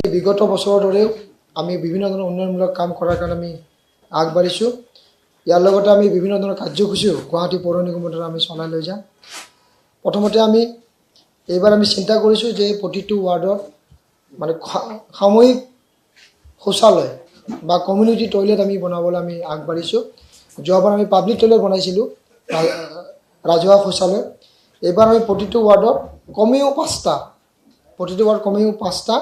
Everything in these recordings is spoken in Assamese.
বিগত বছৰৰ দৰেও আমি বিভিন্ন ধৰণৰ উন্নয়নমূলক কাম কৰাৰ কাৰণে আমি আগবাঢ়িছোঁ। ইয়াৰ লগতে আমি বিভিন্ন ধৰণৰ কাৰ্যসূচীও গুৱাহাটী পৌৰ নিগমৰ দ্বাৰা আমি চলাই লৈ যাম। প্ৰথমতে আমি এইবাৰ আমি চিন্তা কৰিছোঁ যে প্ৰতিটো ৱাৰ্ডত মানে সামূহিক শৌচালয় বা কমিউনিটি টয়লেট আমি বনাবলৈ আমি আগবাঢ়িছোঁ। যোৱাবাৰ আমি পাব্লিক টয়লেট বনাইছিলোঁ, ৰাজহুৱা শৌচালয়। এইবাৰ আমি প্ৰতিটো ৱাৰ্ডত কমেও 5টা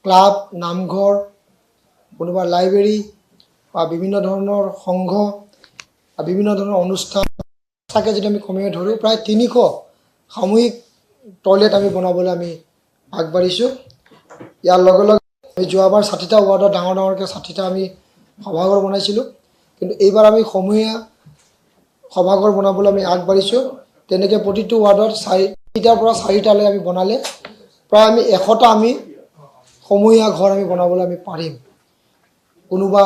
ক্লাব, নামঘৰ, কোনোবা লাইব্ৰেৰী বা বিভিন্ন ধৰণৰ সংঘ, বিভিন্ন ধৰণৰ অনুষ্ঠান থাকে যদি আমি কমেও ধৰোঁ প্ৰায় 300 সামূহিক টয়লেট আমি বনাবলৈ আমি আগবাঢ়িছোঁ। ইয়াৰ লগে লগে আমি যোৱাবাৰ 60টা ৱাৰ্ডত ডাঙৰকৈ 60টা আমি সভাঘৰ বনাইছিলোঁ, কিন্তু এইবাৰ আমি সমূহীয়া সভাঘৰ বনাবলৈ আমি আগবাঢ়িছোঁ। তেনেকৈ প্ৰতিটো ৱাৰ্ডত 4টাৰ পৰা 4টালৈ আমি বনালে প্ৰায় আমি 100টা আমি সমূহীয়া ঘৰ আমি বনাবলৈ আমি পাৰিম। কোনোবা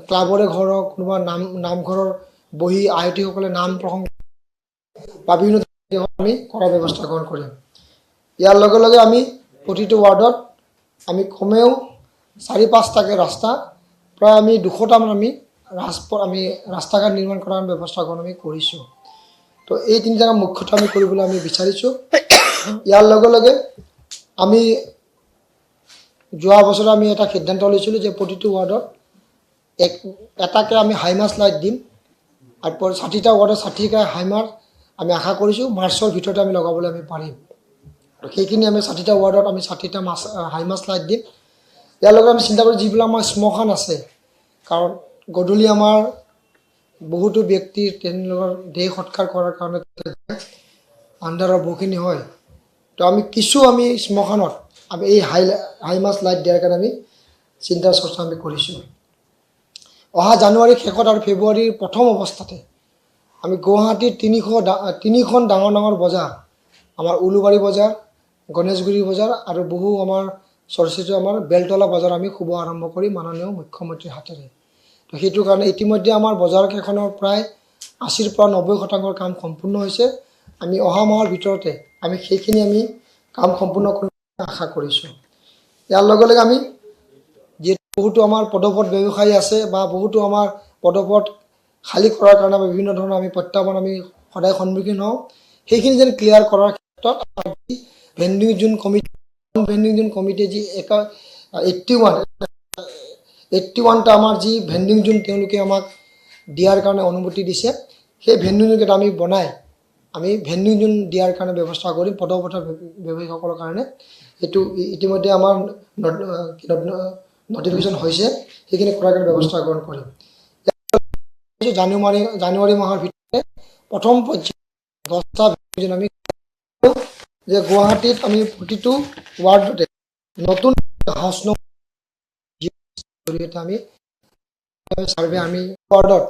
ক্লাবৰে ঘৰ হওক, কোনোবা নামঘৰৰ বহি আয়তীসকলে নাম প্ৰসংগ বা বিভিন্ন আমি কৰাৰ ব্যৱস্থা গ্ৰহণ কৰিম। ইয়াৰ লগে লগে আমি প্ৰতিটো ৱাৰ্ডত আমি কমেও 4-5টাকৈ ৰাস্তা, প্ৰায় আমি 200টামান আমি ৰাস্তা ঘাট নিৰ্মাণ কৰাৰ ব্যৱস্থা গ্ৰহণ আমি কৰিছোঁ। তো এই 3টা মুখ্যতঃ আমি কৰিবলৈ আমি বিচাৰিছোঁ। ইয়াৰ লগে লগে আমি যোৱা বছৰ আমি এটা সিদ্ধান্ত লৈছিলোঁ যে প্ৰতিটো ৱাৰ্ডত এটাকৈ আমি হাইমাছ লাইট দিম, আৰু 60টা ৱাৰ্ডত 60টা হাইমাছ আমি আশা কৰিছোঁ মাৰ্চৰ ভিতৰতে আমি লগাবলৈ আমি পাৰিম। সেইখিনি আমি 60টা ৱাৰ্ডত আমি 60টা হাইমাছ লাইট দিম। ইয়াৰ লগত আমি চিন্তা কৰোঁ যিবিলাক আমাৰ শ্মশান আছে, কাৰণ গধূলি আমাৰ বহুতো ব্যক্তিৰ তেওঁলোকৰ দেহ সৎকাৰ কৰাৰ কাৰণে আন্ধাৰৰ বহুখিনি হয়। তো আমি শ্মশানত আমি এই হাইমাছ লাইট দিয়াৰ কাৰণে আমি চিন্তা চৰ্চা আমি কৰিছোঁ। অহা জানুৱাৰীৰ শেষত আৰু ফেব্ৰুৱাৰীৰ প্ৰথম অৱস্থাতে আমি গুৱাহাটীৰ 3খন ডাঙৰ বজাৰ, আমাৰ উলুবাৰী বজাৰ, গণেশগুৰি বজাৰ আৰু বহু আমাৰ চৰ্চিত আমাৰ বেলতলা বজাৰ আমি শুভ আৰম্ভ কৰি মাননীয় মুখ্যমন্ত্ৰীৰ হাতেৰে। তো সেইটো কাৰণে ইতিমধ্যে আমাৰ বজাৰকেইখনৰ প্ৰায় 80ৰ পৰা 90% কাম সম্পূৰ্ণ হৈছে। আমি অহা মাহৰ ভিতৰতে আমি সেইখিনি কাম সম্পূৰ্ণ কৰিব আশা কৰিছোঁ। ইয়াৰ লগে লগে আমি যিহেতু বহুতো আমাৰ পদপথ ব্যৱসায়ী আছে বা বহুতো আমাৰ পদপথ খালী কৰাৰ কাৰণে বিভিন্ন ধৰণৰ আমি প্ৰত্যাহ্বান আমি সদায় সন্মুখীন হওঁ। সেইখিনি যেন ক্লিয়াৰ কৰাৰ ক্ষেত্ৰত ভেণ্ডিং জোন কমিটিয়ে যি 81টা আমাৰ যি ভেণ্ডিং জোন তেওঁলোকে আমাক দিয়াৰ কাৰণে অনুমতি দিছে, সেই ভেণ্ডিং জোনকেইটা আমি বনাই আমি ভেণ্ডিং জোন দিয়াৰ কাৰণে ব্যৱস্থা কৰিম পদপথৰ ব্যৱসায়ীসকলৰ কাৰণে। এইটো ইতিমধ্যে আমাৰ নটিফিকেশ্যন হৈছে, সেইখিনি কৰাৰ কাৰণে ব্যৱস্থা গ্ৰহণ কৰিম। জানুৱাৰী মাহৰ ভিতৰতে প্ৰথম পৰ্যায়ত 10টা ভেণ্ডিং জোন আমি যে গুৱাহাটীত আমি প্ৰতিটো ৱাৰ্ডতে নতুন হাউচ নম্বৰ জৰিয়তে আমি ছাৰ্ভে আমি ৱাৰ্ডত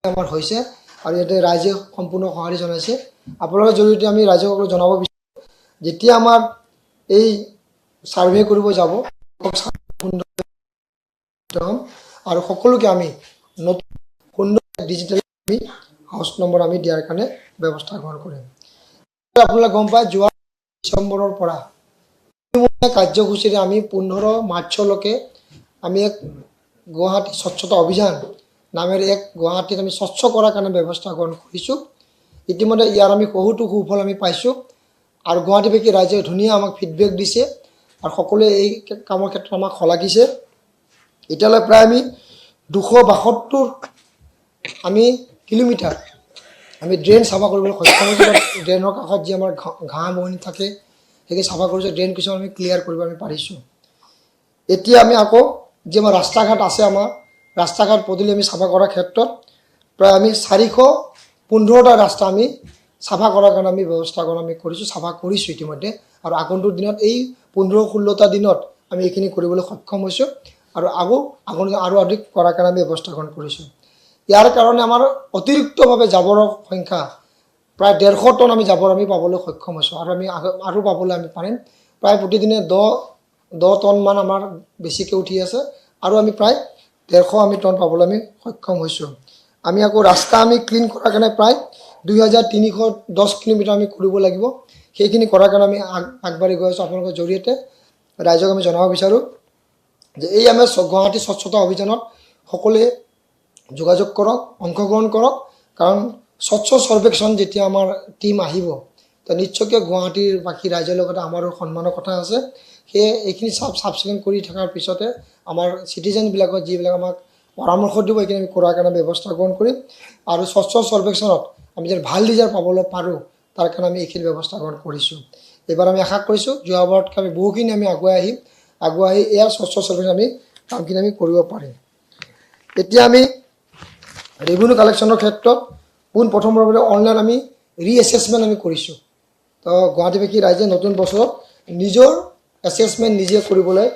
আমাৰ হৈছে, আৰু ইয়াতে ৰাইজে সম্পূৰ্ণ সঁহাৰি জনাইছে। আপোনালোকৰ জৰিয়তে আমি ৰাইজসকলক জনাব বিচাৰোঁ, যেতিয়া আমাৰ এই ছাৰ্ভে কৰিব যাব আৰু সকলোকে আমি নতুন সুন্দৰ ডিজিটেল আমি হাউচ নম্বৰ আমি দিয়াৰ কাৰণে ব্যৱস্থা গ্ৰহণ কৰিম। আপোনালোকে গম পায় যোৱা ডিচেম্বৰৰ পৰা কাৰ্যসূচীৰে আমি 15 মাৰ্চলৈকে আমি এক গুৱাহাটী স্বচ্ছতা অভিযান নামেৰে এক গুৱাহাটীত আমি স্বচ্ছ কৰাৰ কাৰণে ব্যৱস্থা গ্ৰহণ কৰিছোঁ। ইতিমধ্যে ইয়াৰ আমি বহুতো সুফল আমি পাইছোঁ, আৰু গুৱাহাটীবাসী ৰাইজে ধুনীয়া আমাক ফিডবেক দিছে, আৰু সকলোৱে এই কামৰ ক্ষেত্ৰত আমাক শলাগিছে। এতিয়ালৈ প্ৰায় আমি 272 আমি কিলোমিটাৰ আমি ড্ৰেইন চাফা কৰিবলৈ সক্ষম হৈছোঁ। ড্ৰেইনৰ কাষত যি আমাৰ ঘাঁহ বননি থাকে সেইখিনি চাফা কৰিছোঁ, ড্ৰেইন কিছুমান আমি ক্লিয়াৰ কৰিব আমি পাৰিছোঁ। এতিয়া আমি আকৌ যি আমাৰ ৰাস্তা ঘাট আছে, আমাৰ ৰাস্তা ঘাট পদূলি আমি চাফা কৰাৰ ক্ষেত্ৰত প্ৰায় আমি 415টা ৰাস্তা আমি চাফা কৰাৰ কাৰণে আমি ব্যৱস্থা গ্ৰহণ আমি কৰিছোঁ, চাফা কৰিছোঁ ইতিমধ্যে। আৰু আগন্তুক দিনত এই 15-16টা দিনত আমি এইখিনি কৰিবলৈ সক্ষম হৈছোঁ, আৰু আৰু অধিক কৰাৰ কাৰণে আমি ব্যৱস্থা গ্ৰহণ কৰিছোঁ। ইয়াৰ কাৰণে আমাৰ অতিৰিক্তভাৱে জাবৰৰ সংখ্যা প্ৰায় 150 টন আমি জাবৰ আমি পাবলৈ সক্ষম হৈছোঁ, আৰু আমি আৰু পাবলৈ আমি পাৰিম। প্ৰায় প্ৰতিদিনে 10 টনমান আমাৰ বেছিকৈ উঠি আছে, আৰু আমি প্ৰায় 150 টন পাবলৈ আমি সক্ষম হৈছোঁ। আমি আকৌ ৰাস্তা আমি ক্লিন কৰাৰ কাৰণে প্ৰায় 2310 কিলোমিটাৰ আমি কৰিব লাগিব। সেইখিনি কৰাৰ কাৰণে আমি আগবাঢ়ি গৈ আছোঁ আপোনালোকৰ জৰিয়তে। ৰাইজক আমি জনাব বিচাৰোঁ যে এই আমাৰ গুৱাহাটী স্বচ্ছতা অভিযানত সকলোৱে যোগাযোগ কৰক, অংশগ্ৰহণ কৰক, কাৰণ স্বচ্ছ সৰ্বেক্ষণ যেতিয়া আমাৰ টীম আহিব তো নিশ্চয়কৈ গুৱাহাটীৰ বাকী ৰাইজৰ লগতে আমাৰো সন্মানৰ কথা আছে। সেয়ে এইখিনি চাফ চিকুণ কৰি থকাৰ পিছতে আমাৰ চিটিজেনবিলাকৰ যিবিলাক আমাক পৰামৰ্শ দিব এইখিনি আমি কৰাৰ কাৰণে ব্যৱস্থা গ্ৰহণ কৰিম আৰু স্বচ্ছ সৰ্বেক্ষণত আমি যেন ভাল ৰিজাল্ট পাবলৈ পাৰোঁ তাৰ কাৰণে আমি এইখিনি ব্যৱস্থা গ্ৰহণ কৰিছোঁ। এইবাৰ আমি আশা কৰিছোঁ যোৱাবাৰতকৈ আমি বহুখিনি আমি আগুৱাই আহি এয়া স্বচ্ছ সৰ্বেক্ষণ আমি কামখিনি আমি কৰিব পাৰিম। এতিয়া আমি ৰেভিনিউ কালেকশ্যনৰ ক্ষেত্ৰত পোনপ্ৰথমৰ বাবে অনলাইন আমি ৰিএছেছমেণ্ট আমি কৰিছোঁ। তো গুৱাহাটীবাসী ৰাইজে নতুন বছৰত নিজৰ এছেছমেণ্ট নিজে কৰিবলৈ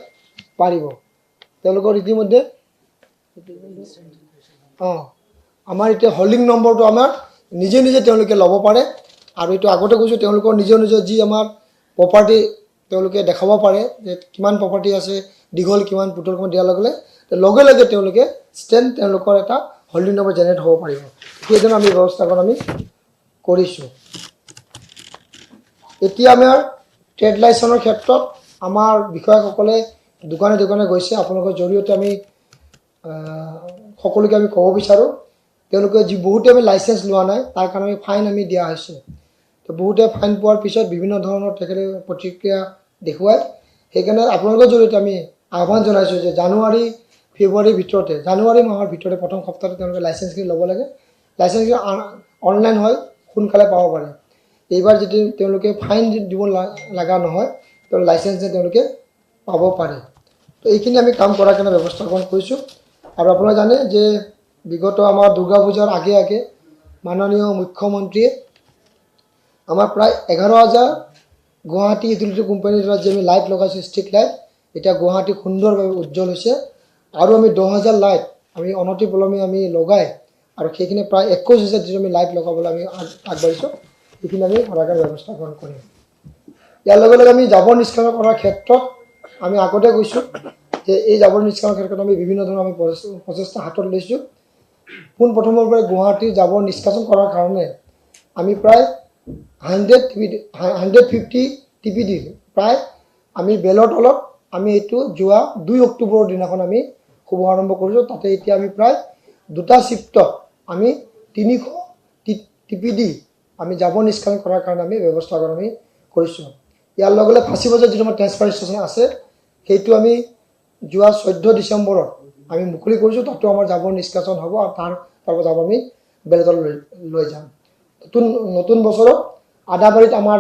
পাৰিব। তেওঁলোকৰ ইতিমধ্যে আমাৰ এতিয়া হোল্ডিং নম্বৰটো আমাৰ নিজে তেওঁলোকে ল'ব পাৰে আৰু এইটো আগতে কৈছোঁ তেওঁলোকৰ নিজৰ যি আমাৰ প্ৰপাৰ্টি তেওঁলোকে দেখাব পাৰে যে কিমান প্ৰপাৰ্টি আছে, দীঘল কিমান, পুটল কিমান দিয়াৰ লগে লগে তেওঁলোকে তেওঁলোকৰ এটা হোল্ডিং নম্বৰ জেনেৰেট হ'ব পাৰিব। সেইধৰণে আমি ব্যৱস্থাখন আমি কৰিছোঁ। এতিয়া আমাৰ ট্ৰেড লাইচেন্সৰ ক্ষেত্ৰত আমাৰ বিষয়াসকলে দোকানে গৈছে। আপোনালোকৰ জৰিয়তে আমি সকলোকে আমি ক'ব বিচাৰোঁ তেওঁলোকে বহুতে আমি লাইচেঞ্চ লোৱা নাই তাৰ কাৰণে আমি ফাইন আমি দিয়া হৈছে। তো বহুতে ফাইন পোৱাৰ পিছত বিভিন্ন ধৰণৰ তেখেতে প্ৰতিক্ৰিয়া দেখুৱায়। সেইকাৰণে আপোনালোকৰ জৰিয়তে আমি আহ্বান জনাইছোঁ যে জানুৱাৰী মাহৰ ভিতৰতে প্ৰথম সপ্তাহতে তেওঁলোকে লাইচেঞ্চখিনি ল'ব লাগে। লাইচেঞ্চখিনি অনলাইন হয়, সোনকালে পাব পাৰে। এইবাৰ যদি তেওঁলোকে ফাইন দিব লগা নহয় তেওঁ লাইচেঞ্চ তেওঁলোকে পাব পাৰে। তো এইখিনি আমি কাম কৰাৰ কাৰণে ব্যৱস্থা গ্ৰহণ কৰিছোঁ। আৰু আপোনালোকে জানে যে বিগত আমাৰ দুৰ্গা পূজাৰ আগে মাননীয় মুখ্যমন্ত্ৰীয়ে আমাৰ প্ৰায় 11,000 গুৱাহাটী ইউটিলিটি কোম্পানীৰ দ্বাৰা যি আমি লাইট লগাইছোঁ, ষ্ট্ৰীট লাইট, এতিয়া গুৱাহাটী সুন্দৰভাৱে উজ্জ্বল হৈছে। আৰু আমি 10,000 লাইট আমি অনতিপলমে আমি লগাই আৰু সেইখিনি প্ৰায় 21,000 যিটো আমি লাইট লগাবলৈ আমি আগবাঢ়িছোঁ। সেইখিনি আমি কৰাৰ ব্যৱস্থা গ্ৰহণ কৰিম। ইয়াৰ লগে আমি জাবৰ নিষ্কাশন কৰাৰ ক্ষেত্ৰত আমি আগতে কৈছোঁ যে এই জাবৰ নিষ্কাশনৰ ক্ষেত্ৰত আমি বিভিন্ন ধৰণৰ আমি প্ৰচেষ্টা হাতত লৈছোঁ। পোনপ্ৰথমৰ পৰা গুৱাহাটীৰ জাবৰ নিষ্কাশন কৰাৰ কাৰণে আমি প্ৰায় 150 TPD প্ৰায় আমি বেলৰ তলত আমি এইটো যোৱা 2 অক্টোবৰৰ দিনাখন আমি শুভাৰম্ভ কৰিছোঁ। তাতে এতিয়া আমি প্ৰায় 2টা শ্বিফ্টত আমি 300 TPD আমি জাবৰ নিষ্কাশন কৰাৰ কাৰণে আমি ব্যৱস্থা আমি কৰিছোঁ। ইয়াৰ লগে ফাঁচী বজাৰ যিটো আমাৰ ট্ৰেন্সফাৰ ষ্টেচন আছে সেইটো আমি যোৱা 14 ডিচেম্বৰত আমি মুকলি কৰিছোঁ। তাতো আমাৰ জাবৰ নিষ্কাশন হ'ব আৰু তাৰপৰা জাবৰ আমি বেলেগত লৈ যাম। নতুন বছৰত আদাবাৰীত আমাৰ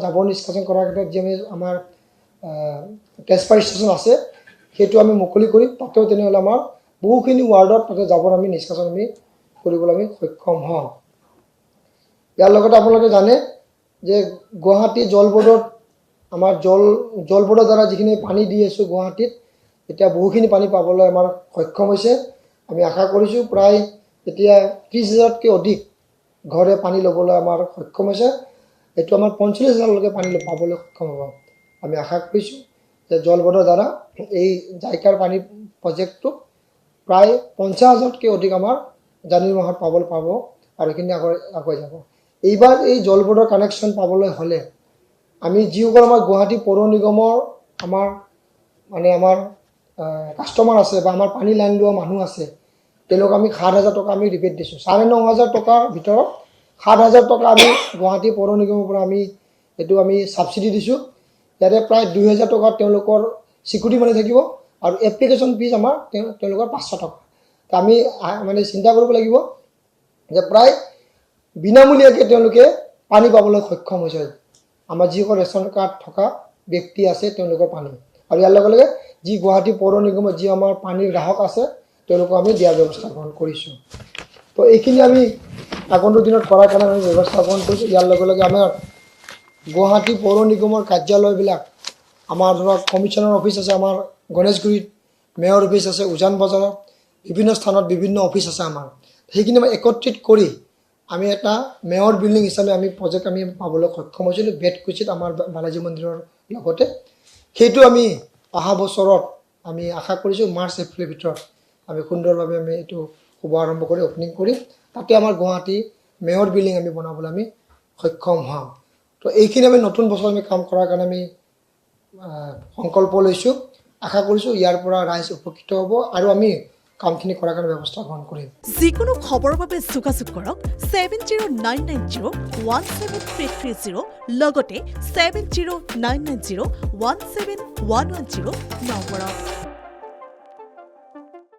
জাবৰ নিষ্কাশন কৰাৰ ক্ষেত্ৰত যি আমাৰ ট্ৰেন্সফাৰ ষ্টেচন আছে সেইটো আমি মুকলি কৰিম। তাতেও তেনেহ'লে আমাৰ বহুখিনি ৱাৰ্ডত তাতে জাবৰ আমি নিষ্কাশন আমি কৰিবলৈ আমি সক্ষম হওঁ। ইয়াৰ লগতে আপোনালোকে জানে যে গুৱাহাটী জল বৰ্ডত আমাৰ জল বৰ্ডৰ দ্বাৰা যিখিনি পানী দি আছোঁ গুৱাহাটীত এতিয়া বহুখিনি পানী পাবলৈ আমাৰ সক্ষম হৈছে। আমি আশা কৰিছোঁ প্ৰায় এতিয়া 30,000তকৈ অধিক ঘৰে পানী ল'বলৈ আমাৰ সক্ষম হৈছে। এইটো আমাৰ 45,000লৈকে পানী পাবলৈ সক্ষম হ'ব। আমি আশা কৰিছোঁ যে জল বৰ্ডৰ দ্বাৰা এই জাইকাৰ পানী প্ৰজেক্টটো প্ৰায় 50,000তকৈ অধিক আমাৰ জানুৱাৰী মাহত পাব আৰু এইখিনি আগুৱাই যাব। এইবাৰ এই জল বৰ্ডৰ কানেকশ্যন পাবলৈ হ'লে আমি যিসকল আমাৰ গুৱাহাটী পৌৰ নিগমৰ আমাৰ কাষ্টমাৰ আছে বা আমাৰ পানী লাইন লোৱা মানুহ আছে তেওঁলোকক আমি 7,000 টকা আমি ৰিবেট দিছোঁ। 9,500 টকাৰ ভিতৰত 7,000 টকা আমি গুৱাহাটী পৌৰ নিগমৰ পৰা আমি ছাবচিডি দিছোঁ। ইয়াতে প্ৰায় 2,000 টকা তেওঁলোকৰ চিকিউৰিটি মানি থাকিব আৰু এপ্লিকেশ্যন ফিজ আমাৰ তেওঁলোকৰ 500 টকা। আমি চিন্তা কৰিব লাগিব যে প্ৰায় বিনামূলীয়াকৈ তেওঁলোকে পানী পাবলৈ সক্ষম হৈছে আমাৰ যিসকল ৰেচন কাৰ্ড থকা ব্যক্তি আছে তেওঁলোকৰ পানী। আৰু ইয়াৰ লগে যি গুৱাহাটী পৌৰ নিগমৰ যি আমাৰ পানীৰ গ্ৰাহক আছে তেওঁলোকক আমি দিয়াৰ ব্যৱস্থা গ্ৰহণ কৰিছোঁ। তো এইখিনি আমি আগন্তুক দিনত কৰাৰ কাৰণে আমি ব্যৱস্থা গ্ৰহণ কৰিছোঁ। ইয়াৰ লগে আমাৰ গুৱাহাটী পৌৰ নিগমৰ কাৰ্যালয়বিলাক আমাৰ ধৰক কমিশ্যনাৰ অফিচ আছে আমাৰ গণেশগুৰিত, মেয়ৰ অফিচ আছে উজান বজাৰত, বিভিন্ন স্থানত বিভিন্ন অফিচ আছে আমাৰ। সেইখিনি আমি একত্ৰিত কৰি আমি এটা মেয়ৰ বিল্ডিং হিচাপে আমি প্ৰজেক্ট আমি পাবলৈ সক্ষম হৈছিলোঁ বেতকুছিত আমাৰ বালাজী মন্দিৰৰ লগতে। সেইটো আমি অহা বছৰত আমি আশা কৰিছোঁ মাৰ্চ এপ্ৰিলৰ ভিতৰত আমি সুন্দৰভাৱে আমি এইটো শুভাৰম্ভ কৰি অ'পেনিং কৰি তাতে আমাৰ গুৱাহাটী মেয়ৰ বিল্ডিং আমি বনাবলৈ আমি সক্ষম হ'ম। তো এইখিনি আমি নতুন বছৰত আমি কাম কৰাৰ কাৰণে আমি সংকল্প লৈছোঁ আশা কৰিছোঁ ইয়াৰ পৰা ৰাইজ উপকৃত হ'ব আৰু আমি কামখিনি কৰাৰ কাৰণে ব্যৱস্থা গ্ৰহণ কৰিম যিকোনো খবৰৰ বাবে যোগাযোগ কৰক 7099017330 লগতে 7099017110 নম্বৰত